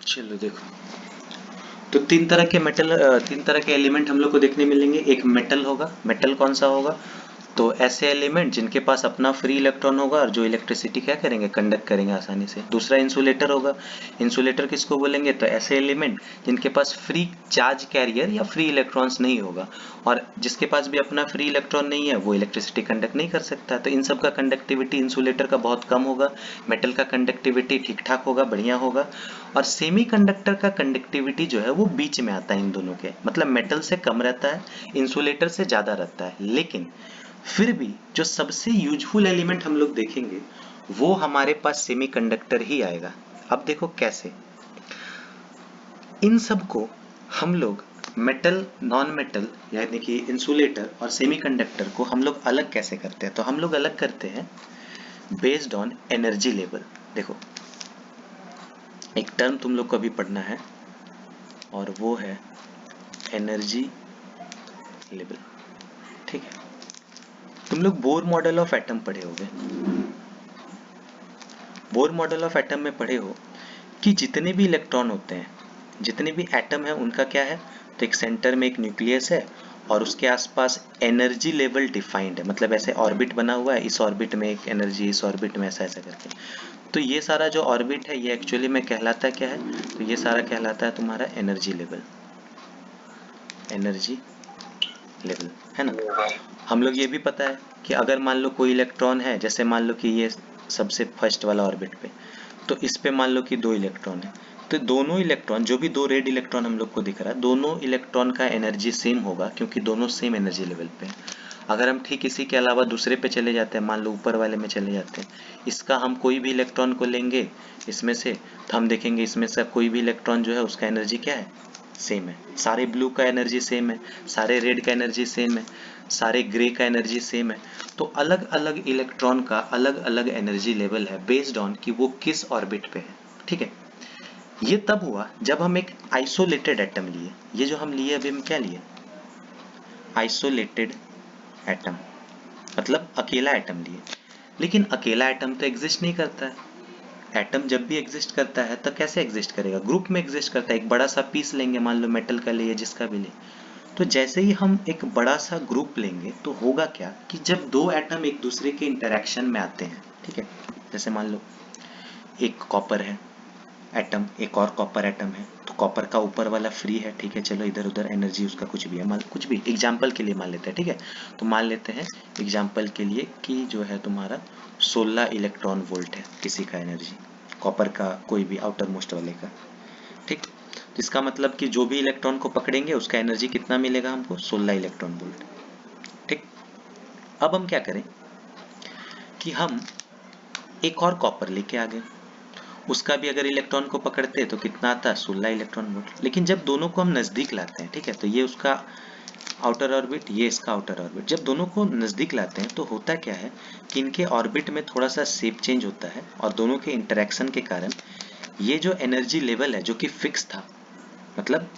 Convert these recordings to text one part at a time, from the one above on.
चलो देखो, तो तीन तरह के एलिमेंट हम लोग को देखने मिलेंगे। एक मेटल होगा। मेटल कौन सा होगा? तो ऐसे एलिमेंट जिनके पास अपना फ्री इलेक्ट्रॉन होगा और जो इलेक्ट्रिसिटी क्या करेंगे, कंडक्ट करेंगे आसानी से। दूसरा इंसुलेटर होगा। इंसुलेटर किसको बोलेंगे? तो ऐसे एलिमेंट जिनके पास फ्री चार्ज कैरियर या फ्री इलेक्ट्रॉन्स नहीं होगा, और जिसके पास भी अपना फ्री इलेक्ट्रॉन नहीं है वो इलेक्ट्रिसिटी कंडक्ट नहीं कर सकता। तो इन सब का कंडक्टिविटी इंसुलेटर का बहुत कम होगा। मेटल का कंडक्टिविटी ठीक ठाक होगा, बढ़िया होगा। और सेमी कंडक्टर का कंडक्टिविटी जो है वो बीच में आता है इन दोनों के, मतलब मेटल से कम रहता है, इंसुलेटर से ज़्यादा रहता है। लेकिन फिर भी जो सबसे यूजफुल एलिमेंट हम लोग देखेंगे वो हमारे पास सेमीकंडक्टर ही आएगा। अब देखो कैसे। इन सब को हम लोग मेटल, नॉन मेटल यानी कि इंसुलेटर और सेमीकंडक्टर को हम लोग अलग कैसे करते हैं? तो हम लोग अलग करते हैं बेस्ड ऑन एनर्जी लेवल। देखो, एक टर्म तुम लोग को अभी पढ़ना है और वो है एनर्जी लेवल। ठीक है, तुम लोग बोर मॉडल ऑफ एटम पढ़े होगे। बोर मॉडल ऑफ एटम में पढ़े हो कि जितने भी इलेक्ट्रॉन होते हैं, जितने भी एटम है, उनका क्या है? तो एक सेंटर में एक न्यूक्लियस है और उसके आसपास एनर्जी लेवल डिफाइंड है, मतलब ऐसे ऑर्बिट बना हुआ है, इस ऑर्बिट में एक एनर्जी, इस ऑर्बिट में ऐसा ऐसा करके। तो ये सारा जो ऑर्बिट है ये एक्चुअली में कहलाता क्या है? तो ये सारा कहलाता है तुम्हारा एनर्जी लेवल। एनर्जी लेवल है ना। हम लोग ये भी पता है कि अगर मान लो कोई इलेक्ट्रॉन है, जैसे मान लो कि ये सबसे फर्स्ट वाला ऑर्बिट पे, तो इस पे मान लो कि 2 इलेक्ट्रॉन है, तो दोनों इलेक्ट्रॉन, जो भी 2 रेड इलेक्ट्रॉन हम लोग को दिख रहा है, दोनों इलेक्ट्रॉन का एनर्जी सेम होगा क्योंकि दोनों सेम एनर्जी लेवल पे हैं। अगर हम ठीक इसी के अलावा दूसरे पे चले जाते हैं, मान लो ऊपर वाले में चले जाते हैं, इसका हम कोई भी इलेक्ट्रॉन को लेंगे इसमें से, तो हम देखेंगे इसमें से कोई भी इलेक्ट्रॉन जो है उसका एनर्जी क्या है? सेम है। सारे ब्लू का एनर्जी सेम है, सारे रेड का एनर्जी सेम है, सारे ग्रे का एनर्जी सेम है। तो अलग अलग इलेक्ट्रॉन का अलग अलग एनर्जी लेवल है बेस्ड ऑन कि वो किस ऑर्बिट पे है। ठीक है, ये तब हुआ जब हम एक आइसोलेटेड एटम लिए। ये जो हम लिए अभी, हम क्या लिए? आइसोलेटेड एटम, मतलब अकेला एटम लिए। लेकिन अकेला एटम तो एग्जिस्ट नहीं करता है। एटम जब भी एग्जिस्ट करता है तो कैसे एग्जिस्ट करेगा? ग्रुप में एग्जिस्ट करता है। एक बड़ा सा पीस लेंगे, मान लो मेटल का ले या जिसका भी ले, तो जैसे ही हम एक बड़ा सा ग्रुप लेंगे तो होगा क्या कि जब 2 एटम एक दूसरे के इंटरेक्शन में आते हैं, ठीक है, जैसे मान लो एक कॉपर है एटम, एक और कॉपर एटम है, तो कॉपर का ऊपर वाला फ्री है, ठीक है, चलो इधर उधर एनर्जी उसका कुछ भी है, मान कुछ भी एग्जाम्पल के लिए मान लेते हैं। ठीक है, तो मान लेते हैं एग्जाम्पल के लिए कि जो है तुम्हारा 16 इलेक्ट्रॉन वोल्ट है किसी का एनर्जी, कॉपर का कोई भी आउटर मोस्ट वाले का। ठीक, तो इसका मतलब कि जो भी इलेक्ट्रॉन को पकड़ेंगे उसका एनर्जी कितना मिलेगा हमको? 16 इलेक्ट्रॉन वोल्ट। ठीक, अब हम क्या करें कि हम एक और कॉपर लेके आ गए, उसका भी अगर इलेक्ट्रॉन को पकड़ते हैं तो कितना आता है? 16 इलेक्ट्रॉन वोल्ट। लेकिन जब दोनों को हम नजदीक लाते हैं, ठीक है, तो ये उसका आउटर ऑर्बिट, ये इसका आउटर ऑर्बिट, जब दोनों को नजदीक लाते हैं तो होता क्या है कि इनके ऑर्बिट में थोड़ा सा शेप चेंज होता है और दोनों के इंटरेक्शन के कारण ये जो एनर्जी लेवल है जो कि फिक्स था, मतलब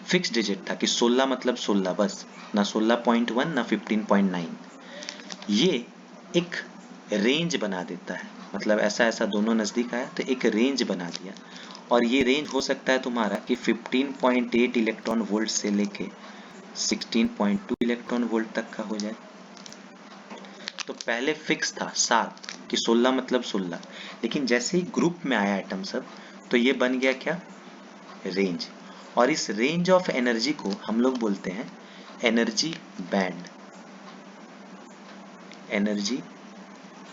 फिक्स डिजिट था कि 16 मतलब 16 बस, ना 16.1 ना 15.9, ये एक रेंज बना देता है। मतलब ऐसा ऐसा दोनों नज़दीक आया तो एक रेंज बना दिया, और ये रेंज हो सकता है तुम्हारा कि 15.8 इलेक्ट्रॉन वोल्ट से लेके 16.2 इलेक्ट्रॉन वोल्ट तक का हो जाए। तो पहले फिक्स था 7 कि 16 मतलब 16, लेकिन जैसे ही ग्रुप में आया एटम सब, तो ये बन गया क्या? रेंज। और इस रेंज ऑफ एनर्जी को हम लोग बोलते हैं एनर्जी बैंड। एनर्जी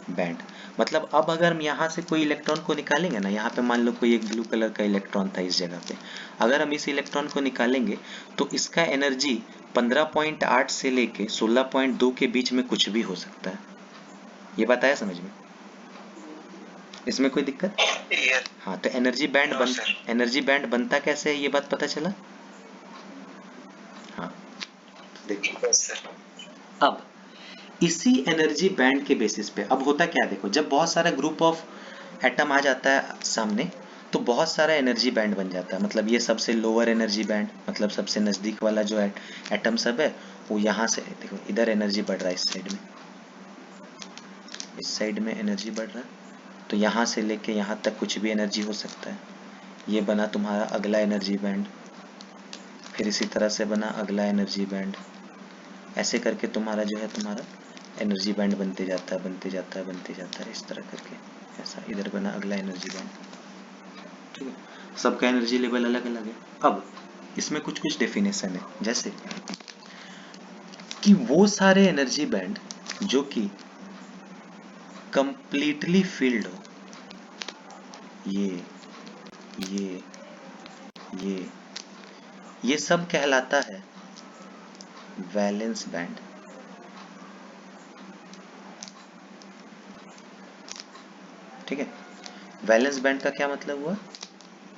बैंड मतलब अब अगर हम यहाँ से कोई इलेक्ट्रॉन को निकालेंगे ना, यहाँ पे मान लो कोई एक ब्लू कलर का इलेक्ट्रॉन था इस जगह पे, अगर हम इस इलेक्ट्रॉन को निकालेंगे तो इसका एनर्जी 15.8 से लेके 16.2 के बीच में कुछ भी हो सकता है। ये बात आया समझ में? इसमें कोई दिक्कत? हाँ, तो एनर्जी बैंड बनता कैसे है ये बात पता चला? हाँ, देखो अब इसी एनर्जी बैंड के बेसिस पे अब होता क्या है, देखो जब बहुत सारा ग्रुप ऑफ एटम आ जाता है सामने तो बहुत सारा एनर्जी बैंड बन जाता है। मतलब ये सबसे लोअर एनर्जी बैंड, मतलब सबसे नजदीक वाला जो एटम सब है वो यहाँ से, देखो इधर एनर्जी बढ़ रहा है, इस साइड में, इस साइड में एनर्जी बढ़ रहा है, तो यहाँ से लेके यहाँ तक कुछ भी एनर्जी हो सकता है। ये बना तुम्हारा अगला एनर्जी बैंड, फिर इसी तरह से बना अगला एनर्जी बैंड, ऐसे करके तुम्हारा जो है तुम्हारा एनर्जी बैंड बनते जाता है बनते जाता है बनते जाता है, इस तरह करके ऐसा इधर बना अगला एनर्जी बैंड। ठीक है, सबका एनर्जी लेवल अलग अलग है। अब इसमें कुछ कुछ डेफिनेशन है, जैसे कि वो सारे एनर्जी बैंड जो कि कंप्लीटली फील्ड हो, ये ये सब कहलाता है वैलेंस बैंड। ठीक है, वैलेंस बैंड का क्या मतलब हुआ?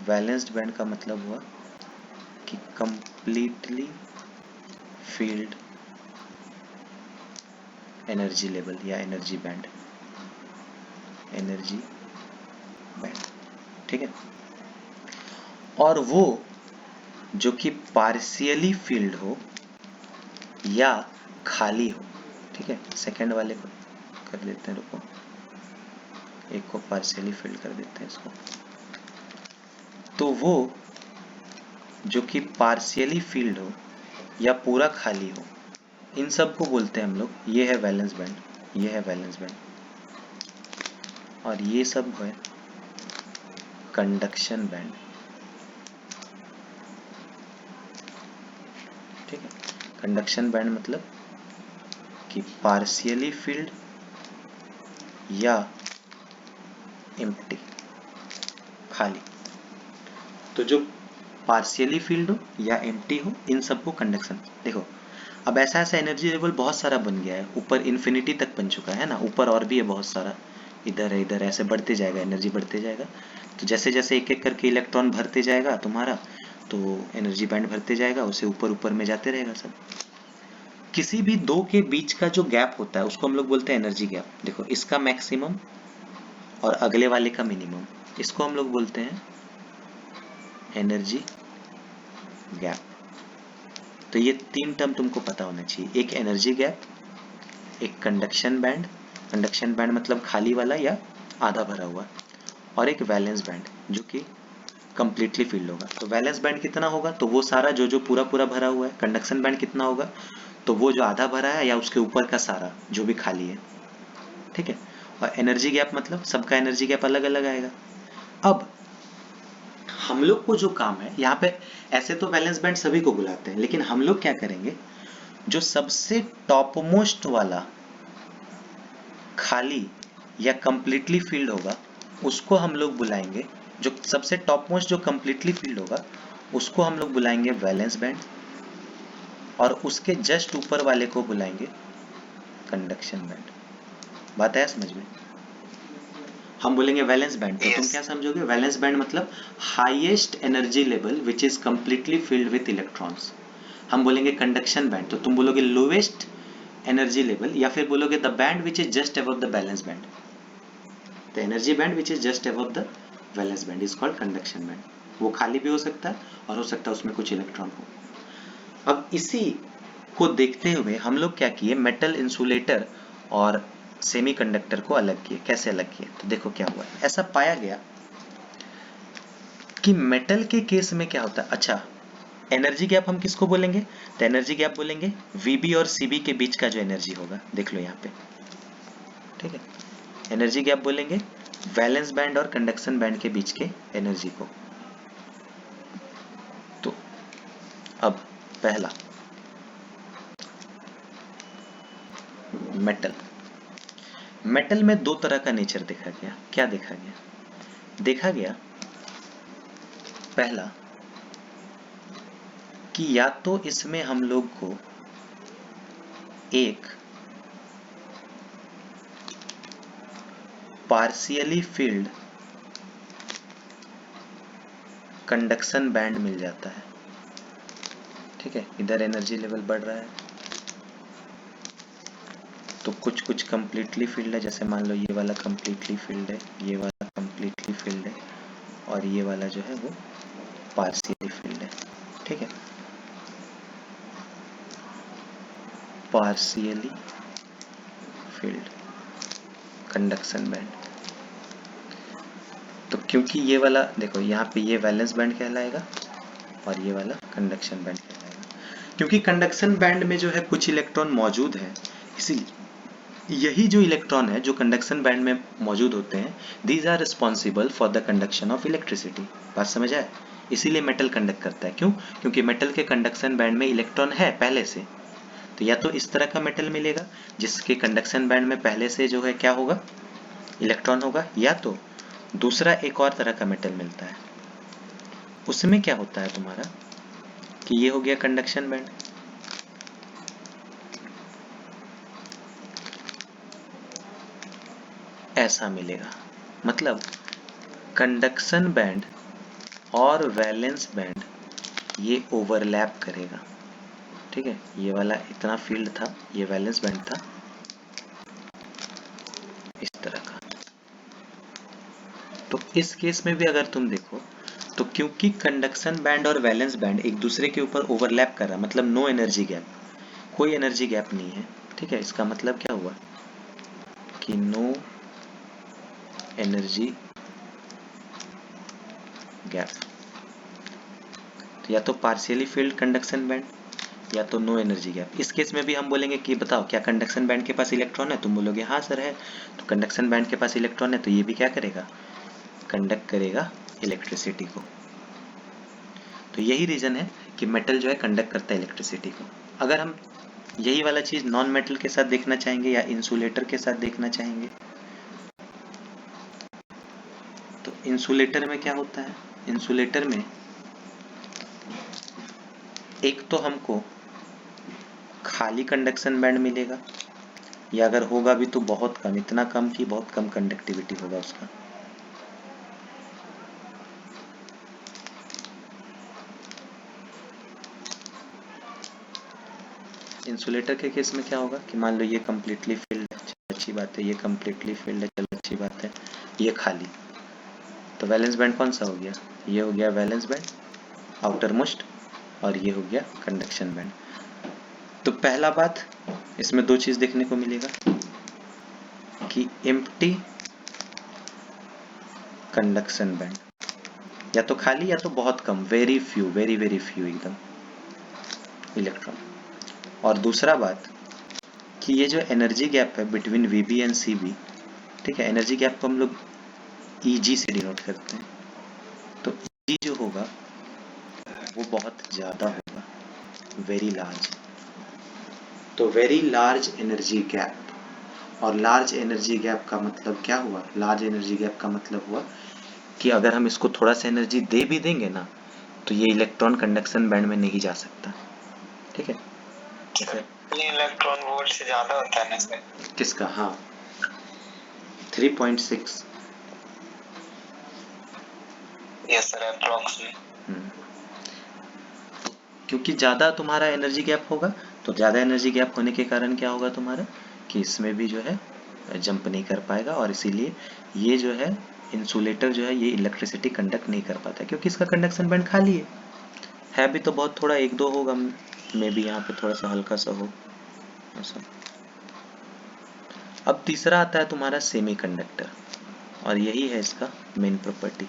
वैलेंस्ड बैंड का मतलब हुआ कि कंप्लीटली फील्ड एनर्जी लेवल या एनर्जी बैंड, एनर्जी बैंड। ठीक है, और वो जो कि पार्शियली फील्ड हो या खाली हो। ठीक है, सेकंड वाले को कर देते हैं, रुको, एक को पार्शियली फील्ड कर देते हैं इसको। तो वो जो कि पार्शियली फील्ड हो या पूरा खाली हो, इन सब को बोलते हैं हम लोग, ये है वैलेंस बैंड, ये है वैलेंस बैंड, और ये सब है कंडक्शन बैंड। ठीक है, कंडक्शन बैंड मतलब कि पार्शियली फील्ड या एम्प्टी, खाली। तो जो पार्शियली फील्ड हो या एम्प्टी हो, इन सबको कंडक्शन। देखो, अब ऐसा ऐसा एनर्जी लेवल बहुत सारा बन गया है, ऊपर इन्फिनिटी तक बन चुका है ना, ऊपर और भी है बहुत सारा, इधर है इधर, ऐसे बढ़ते जाएगा, एनर्जी बढ़ते जाएगा। तो जैसे जैसे एक एक करके इलेक्ट्रॉन भरते जाएगा तुम्हारा, तो एनर्जी बैंड भरते जाएगा, उसे ऊपर ऊपर में जाते रहेगा सब। किसी भी दो के बीच का जो गैप होता है उसको हम लोग बोलते हैं एनर्जी गैप। देखो, इसका मैक्सिमम और अगले वाले का मिनिमम, इसको हम लोग बोलते हैं एनर्जी गैप। तो ये तीन टर्म तुमको पता होना चाहिए, एक एनर्जी गैप, एक कंडक्शन बैंड, कंडक्शन बैंड मतलब खाली वाला या आधा भरा हुआ, और एक वैलेंस बैंड जो कि कंप्लीटली फील्ड होगा। तो वैलेंस बैंड कितना होगा? तो वो सारा जो जो पूरा पूरा भरा हुआ है। कंडक्शन बैंड कितना होगा? तो वो जो आधा भरा है या उसके ऊपर का सारा जो भी खाली है। ठीक है, और एनर्जी गैप मतलब सबका एनर्जी गैप अलग अलग आएगा। अब हम लोग को जो काम है यहाँ पे, ऐसे तो वैलेंस बैंड सभी को बुलाते हैं, लेकिन हम लोग क्या करेंगे, जो सबसे टॉप मोस्ट वाला खाली या कंप्लीटली फील्ड होगा उसको हम लोग बुलाएंगे, जो सबसे टॉप मोस्ट जो कंप्लीटली फील्ड होगा उसको हम लोग बुलाएंगे वैलेंस बैंड, और उसके जस्ट ऊपर वाले को बुलाएंगे कंडक्शन बैंड। बात है समझ में? हम बोलेंगे वैलेंस बैंड, तो तुम क्या समझोगे? वैलेंस बैंड मतलब highest energy level which is completely filled with electrons. हम बोलेंगे कंडक्शन बैंड, तो तुम बोलोगे लोवेस्ट एनर्जी लेवल, या फिर बोलोगे the band which is just above the balance band. The energy band which is just above the balance band is called conduction band. वो खाली भी हो सकता है और हो सकता है उसमें कुछ इलेक्ट्रॉन हो। अब इसी को देखते हुए हम लोग क्या किए, मेटल इंसुलेटर और सेमीकंडक्टर को अलग किए। कैसे अलग किए? तो देखो क्या हुआ, ऐसा पाया गया कि मेटल के केस में क्या होता है। अच्छा, एनर्जी गैप हम किसको बोलेंगे? तो एनर्जी गैप बोलेंगे VB और CB के बीच का जो एनर्जी होगा, देख लो यहाँ पे। ठीक है, एनर्जी गैप बोलेंगे वैलेंस बैंड और कंडक्शन बैंड के बीच के एनर्जी को। तो अब पहला मेटल, मेटल में दो तरह का नेचर देखा गया। क्या देखा गया? देखा गया पहला कि या तो इसमें हम लोग को एक पार्शियली फील्ड कंडक्शन बैंड मिल जाता है। ठीक है, इधर एनर्जी लेवल बढ़ रहा है तो कुछ कुछ कंप्लीटली फील्ड है, जैसे मान लो ये वाला कंप्लीटली फील्ड है, ये वाला कंप्लीटली फील्ड है, और ये वाला जो है वो पार्शियली फील्ड है। ठीक है, पार्शियली फील्ड कंडक्शन बैंड। तो क्योंकि ये वाला देखो यहाँ पे ये वैलेंस बैंड कहलाएगा और ये वाला कंडक्शन बैंड कहलाएगा। क्योंकि कंडक्शन बैंड में जो है कुछ इलेक्ट्रॉन मौजूद है, इसीलिए यही जो इलेक्ट्रॉन है जो कंडक्शन बैंड में मौजूद होते हैं, these are responsible for the conduction of electricity. बात समझ आए? इसीलिए मेटल कंडक्ट करता है। क्यों? क्योंकि मेटल के कंडक्शन बैंड में इलेक्ट्रॉन है पहले से। तो या तो इस तरह का मेटल मिलेगा जिसके कंडक्शन बैंड में पहले से जो है क्या होगा, इलेक्ट्रॉन होगा, या तो दूसरा एक और तरह का मेटल मिलता है, उसमें क्या होता है तुम्हारा कि ये हो गया कंडक्शन बैंड, ऐसा मिलेगा। मतलब कंडक्शन बैंड और वैलेंस बैंड ये ओवरलैप करेगा। ठीक है, ये वाला इतना फील्ड था, ये वैलेंस बैंड था इस तरह का। तो इस केस में भी अगर तुम देखो तो क्योंकि कंडक्शन बैंड और वैलेंस बैंड एक दूसरे के ऊपर ओवरलैप कर रहा है, मतलब नो एनर्जी गैप, कोई एनर्जी गैप नहीं है। ठीक है, इसका मतलब क्या हुआ कि नो एनर्जी गैप। तो या तो पार्शियली फील्ड कंडक्शन बैंड या तो नो एनर्जी गैप। इस केस में भी हम बोलेंगे कि बताओ क्या कंडक्शन बैंड के पास इलेक्ट्रॉन है, तुम बोलोगे हाँ सर है। तो कंडक्शन बैंड के पास इलेक्ट्रॉन है तो ये भी क्या करेगा, कंडक्ट करेगा इलेक्ट्रिसिटी को। तो यही रीजन है कि मेटल जो है कंडक्ट करता है इलेक्ट्रिसिटी को। अगर हम यही वाला चीज नॉन मेटल के साथ देखना चाहेंगे या इंसुलेटर के साथ देखना चाहेंगे, तो इंसुलेटर में क्या होता है, इंसुलेटर में एक तो हमको खाली कंडक्शन बैंड मिलेगा, या अगर होगा भी तो बहुत कम, इतना कम कि बहुत कम कंडक्टिविटी होगा उसका। इंसुलेटर के केस में क्या होगा कि मान लो ये कम्प्लीटली फिल्ड है, अच्छी बात है, ये कम्प्लीटली फिल्ड है, चलो अच्छी बात है, ये खाली। तो वैलेंस बैंड कौन सा हो गया, ये हो गया वैलेंस बैंड आउटर मोस्ट, और ये हो गया कंडक्शन बैंड। तो पहला बात इसमें दो चीज देखने को मिलेगा कि एम्प्टी कंडक्शन बैंड, या तो खाली या तो बहुत कम, very few, very very few एकदम इलेक्ट्रॉन। और दूसरा बात कि ये जो एनर्जी गैप है बिटवीन वीबी एंड सीबी, ठीक है, एनर्जी गैप को हम लोग ईजी से डिनोट करते हैं। तो ई जो होगा वो बहुत ज़्यादा होगा, वेरी लार्ज। तो वेरी लार्ज एनर्जी गैप, और लार्ज एनर्जी गैप का मतलब क्या हुआ, लार्ज एनर्जी गैप का मतलब हुआ कि अगर हम इसको थोड़ा सा एनर्जी दे भी देंगे ना तो ये इलेक्ट्रॉन कंडक्शन बैंड में नहीं जा सकता। ठीक है, ये इलेक्ट्रॉन वोल्ट से ज़्यादा होता है ना सर? किसका, हाँ 3.6। यस सर, अप्रॉक्स में। क्योंकि ज़्यादा तुम्हारा एनर्जी गैप होगा, तो ज़्यादा एनर्जी गैप होने के कारण क्या होगा तुम्हारा कि इसमें भी जो है जंप नहीं कर पाएगा, और इसीलिए ये जो है इंसुलेटर जो है ये इलेक्ट्रिसिटी कंडक्ट नहीं कर पाता क्योंकि इसका कंडक्शन बैंड खाली है भी तो बहुत थोड़ा, एक दो होगा मे भी, यहाँ पे थोड़ा सा हल्का सा हो ऐसा। अब तीसरा आता है तुम्हारा सेमीकंडक्टर, और यही है इसका मेन प्रॉपर्टी।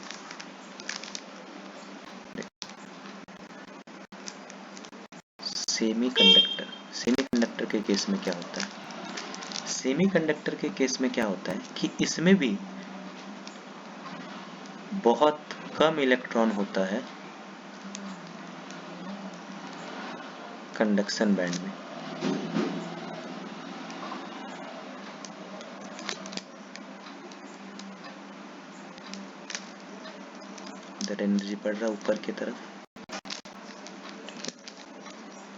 सेमीकंडक्टर के केस में क्या होता है, सेमीकंडक्टर के केस में क्या होता है कि इसमें भी बहुत कम इलेक्ट्रॉन होता है कंडक्शन बैंड में। इधर एनर्जी बढ़ रहा है ऊपर की तरफ,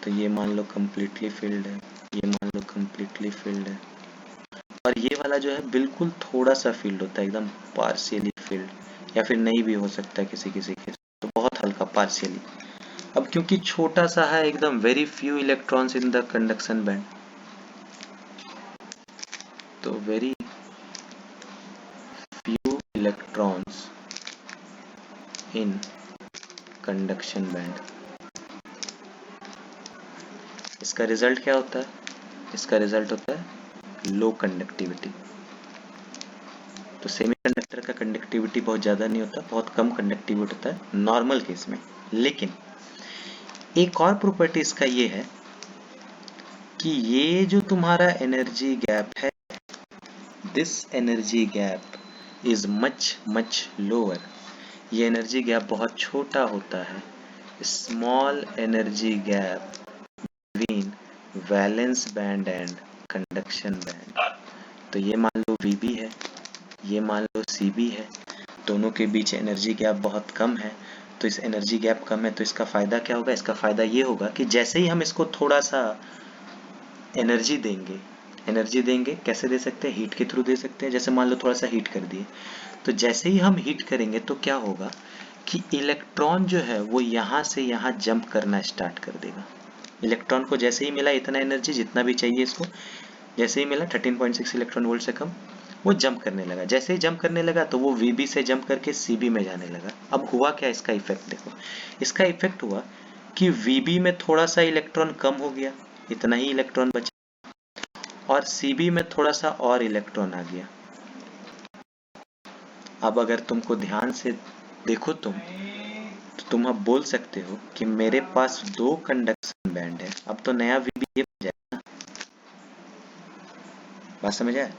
तो ये मान लो कंप्लीटली फिल्ड है, ये मान लो कंप्लीटली फिल्ड है, और ये वाला जो है बिल्कुल थोड़ा सा फील्ड होता है, एकदम पार्शियली फील्ड, या फिर नहीं भी हो सकता है किसी किसी के, तो बहुत हल्का पार्शियली। अब क्योंकि छोटा सा है एकदम, very few electrons in the conduction band, तो very few electrons in conduction band. इसका रिजल्ट क्या होता है, इसका रिजल्ट होता है लो कंडक्टिविटी। तो सेमीकंडक्टर का कंडक्टिविटी बहुत ज़्यादा नहीं होता, बहुत कम कंडक्टिविटी होता है नॉर्मल केस में। लेकिन एक और प्रॉपर्टी इसका ये है कि ये जो तुम्हारा एनर्जी गैप है, this energy gap is much much lower. ये एनर्जी गैप बहुत छोटा होता है, small energy gap between valence band and conduction band. तो ये मान लो VB है, ये मान लो CB है, दोनों के बीच एनर्जी गैप बहुत कम है। तो इस एनर्जी गैप कम है तो इसका फ़ायदा क्या होगा? इसका फ़ायदा ये होगा कि जैसे ही हम इसको थोड़ा सा एनर्जी देंगे, कैसे दे सकते हैं? हीट के थ्रू दे सकते हैं। जैसे मान लो थोड़ा सा हीट कर दिए, तो जैसे ही हम हीट करेंगे तो क्या होगा कि इलेक्ट्रॉन जो है वो यहाँ से यहाँ जंप करना स्टार्ट कर देगा। इलेक्ट्रॉन को जैसे ही मिला इतना एनर्जी जितना भी चाहिए इसको, जैसे ही मिला 13.6 इलेक्ट्रॉन वोल्ट से कम, वो जंप करने लगा। जैसे ही जंप करने लगा तो वो VB से जंप करके CB में जाने लगा। अब हुआ क्या इसका इफेक्ट देखो, इसका इफेक्ट हुआ कि VB में थोड़ा सा इलेक्ट्रॉन कम हो गया, इतना ही इलेक्ट्रॉन बचा, और CB में थोड़ा सा और इलेक्ट्रॉन आ गया। अब अगर तुमको ध्यान से देखो तो तुम अब बोल सकते हो कि मेरे पास 2 कंडक्शन बैंड है। अब तो नया VB ये बन जाएगा ना, बात समझ आया?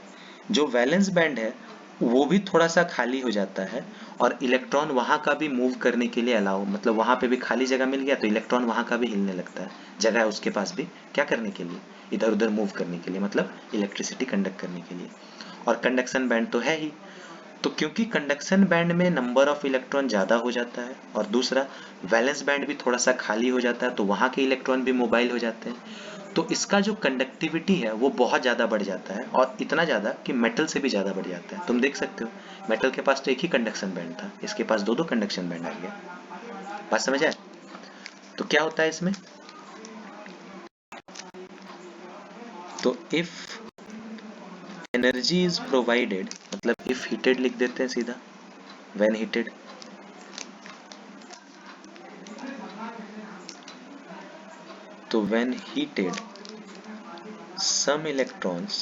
जो वैलेंस बैंड है वो भी थोड़ा सा खाली हो जाता है और इलेक्ट्रॉन वहां का भी मूव करने के लिए अलाउ, मतलब वहां पे भी खाली जगह मिल गया तो इलेक्ट्रॉन वहां का भी हिलने लगता है, जगह है उसके पास भी क्या करने के लिए, इधर उधर मूव करने के लिए, मतलब इलेक्ट्रिसिटी कंडक्ट करने के लिए। और कंडक्शन बैंड तो है ही, तो क्योंकि कंडक्शन बैंड में नंबर ऑफ इलेक्ट्रॉन ज़्यादा हो जाता है और दूसरा वैलेंस बैंड भी थोड़ा सा खाली हो जाता है तो वहाँ के इलेक्ट्रॉन भी मोबाइल हो जाते हैं, तो इसका जो कंडक्टिविटी है वो बहुत ज़्यादा बढ़ जाता है, और इतना ज़्यादा कि मेटल से भी ज़्यादा बढ़ जाता है। तुम देख सकते हो मेटल के पास तो एक ही कंडक्शन बैंड था, इसके पास 2 कंडक्शन बैंड आ गया। बात समझ आए? तो क्या होता है इसमें, तो इफ एनर्जी इज प्रोवाइडेड, मतलब इफ हीटेड लिख देते हैं सीधा, व्हेन हीटेड, तो when heated some electrons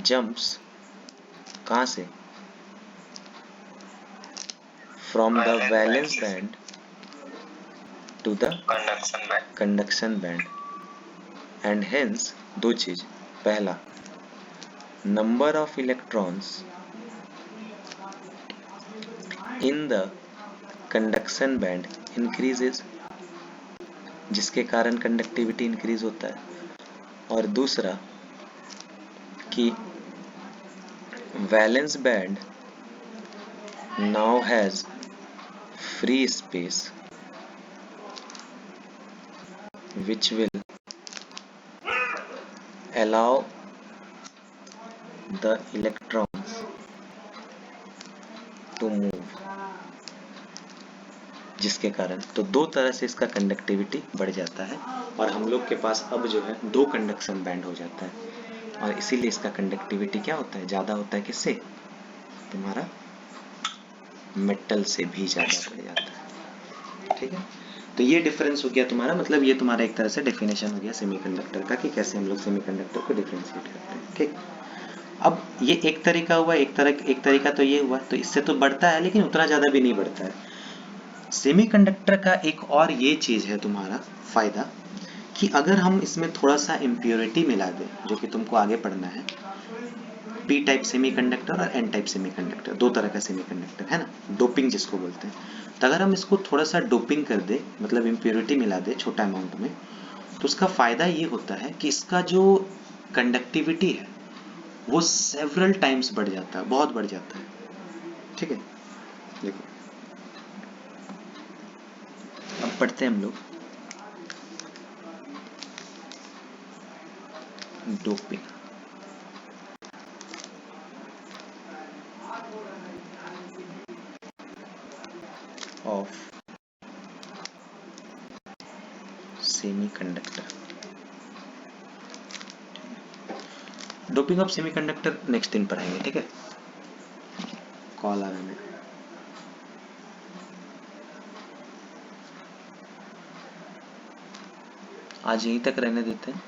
jumps कहाँ से, from the valence band to the conduction band, and hence दो चीज, पहला number of electrons in the conduction band increases, जिसके कारण कंडक्टिविटी इंक्रीज होता है, और दूसरा कि valence band now has free space which will allow the electrons to move, जिसके कारण तो 2 तरह से इसका कंडक्टिविटी बढ़ जाता है और हम लोग के पास अब जो है 2 कंडक्शन बैंड हो जाता है, और इसीलिए इसका कंडक्टिविटी क्या होता है, ज़्यादा होता है। किससे? तुम्हारा मेटल से भी ज़्यादा बढ़ जाता है। ठीक है, तो ये डिफरेंस हो गया तुम्हारा, मतलब ये तुम्हारा एक तरह से डेफिनेशन हो गया सेमीकंडक्टर का कि कैसे हम लोग सेमीकंडक्टर को डिफरेंशिएट करते हैं। ठीक, अब ये एक तरीका हुआ, एक तरीका तो ये हुआ, तो इससे तो बढ़ता है लेकिन उतना ज़्यादा भी नहीं बढ़ता है। सेमीकंडक्टर का एक और ये चीज़ है तुम्हारा फायदा कि अगर हम इसमें थोड़ा सा इम्प्योरिटी मिला दें, जो कि तुमको आगे पढ़ना है, पी टाइप सेमीकंडक्टर और एन टाइप सेमीकंडक्टर, 2 तरह का सेमीकंडक्टर है ना, डोपिंग जिसको बोलते हैं, तो अगर हम इसको थोड़ा सा डोपिंग कर दे, मतलब इम्प्योरिटी मिला दे छोटा अमाउंट में, तो उसका फायदा ये होता है कि इसका जो कंडक्टिविटी है वो सेवरल टाइम्स बढ़ जाता है, बहुत बढ़ जाता है। ठीक है, देखो अब पढ़ते हैं हम लोग doping. Of semiconductor, doping of semiconductor next दिन पढ़ाएंगे। ठीक है, कॉल आ रहा है मेरा। आज यहीं तक रहने देते हैं।